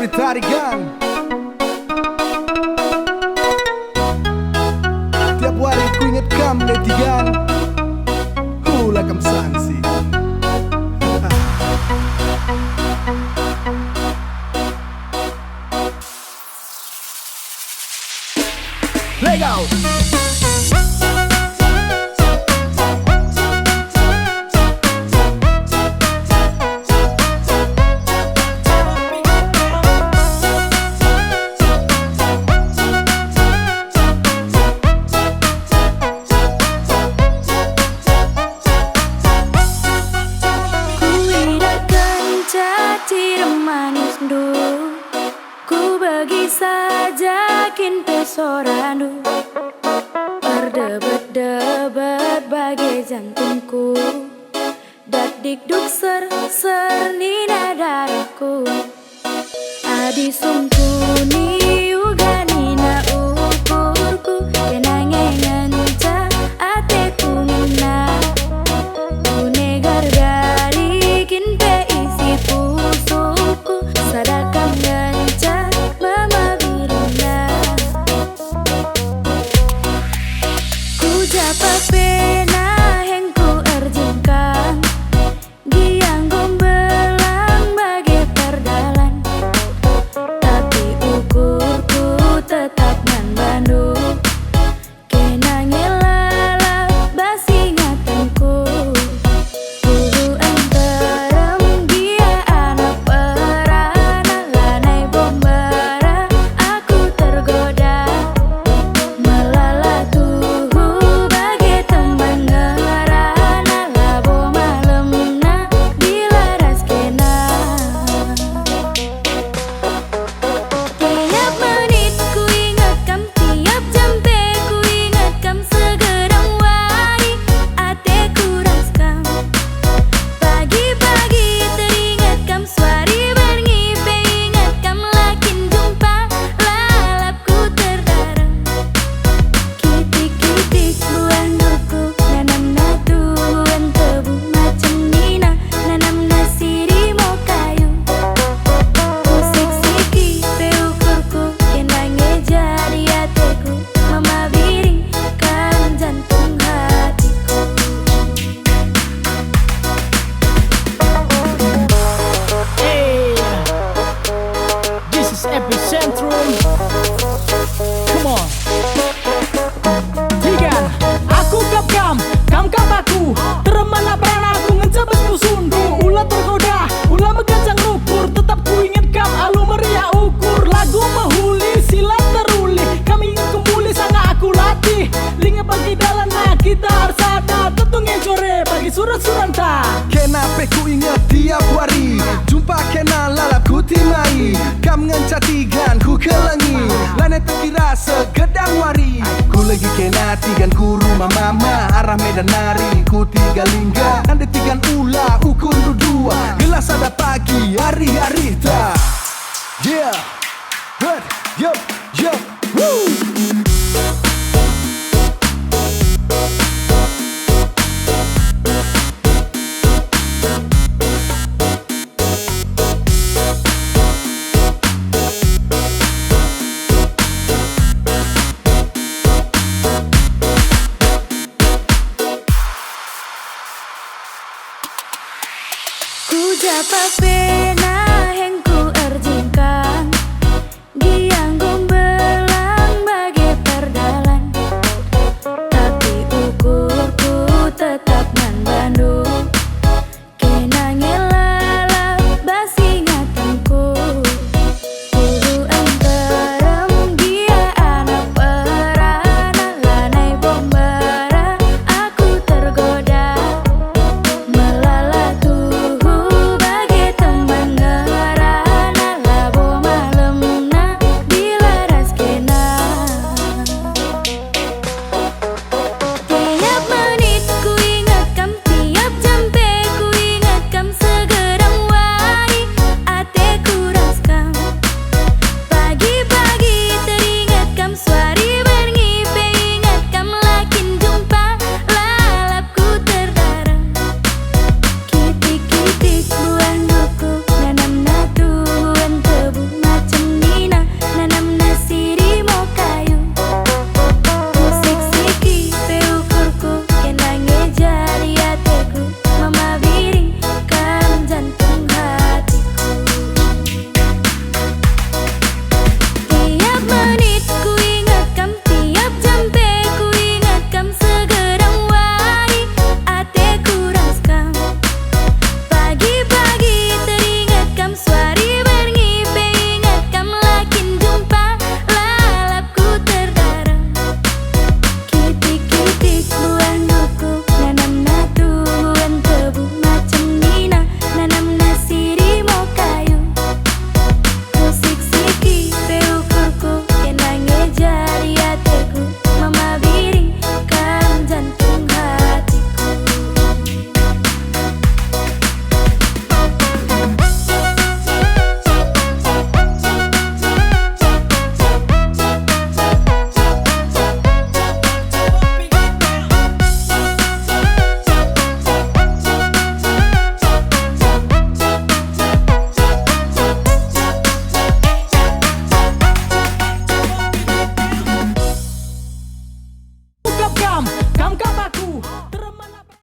dari tarikan. Tiap hari ku ingat kamu letigan. Hula kam sanksi. Let go. Ku bagi saja kin pesorandu, berdebat-debat bagai jantungku, dak duk ser ni dadaku, adi sungku ni uga nina ukurku, kenangan ca ateku ngena, ku negar dari kin pe isi pusuku, sadakam ganca mama birina, ku japa pena hengku erjengkang, giang gombelang bagai perdalan, tapi ukurku tetap nan Bandung, kenangan lalap basi ngatanku, dulu antarem dia anak perana, lanai bombara aku tergoda, melala tuhu bagai teman ngerana, labo malemna dilaras kena. Tiap menit ku ingat kam, tiap jam pe ku ingat kam, segerang wari ateku raskam, pagi-pagi teringat kam, suari berngipe ingat kam, lakin jumpa lalapku terdarang, kitik-kitik buah duku, nanam natuan tebu macam nina, nanam nasiri mau kayu, musik siki pe ukurku, kenange jadi ateku, mama biring kan jantung hatiku. Hey, this is Epicentrum. Come on. Tigan, aku kam aku. Teremana berana aku ngecabes musundu. Ulah tergoda, ulah megancang lukur. Tetap ku ingat kam, alu meriah ukur. Lagu mahuli, silat teruli. Kami ingin kembali sana aku latih. Linga bagi dalan nah kita harus ada. Tetungnya jore bagi surat-suranta. Kenapa ku ingat tiap hari, jumpa kena lalap ku timai, kam ngencatigan ku kelengi, lane terkira segedang wari, ku lagi kena tigan ku rumah mama, arah Medan Nari, ku tiga lingga, ande tigan ula, ukur dua, gelas ada pagi, hari-hari tak. Yeah, good, yup, woo. Ku japa pe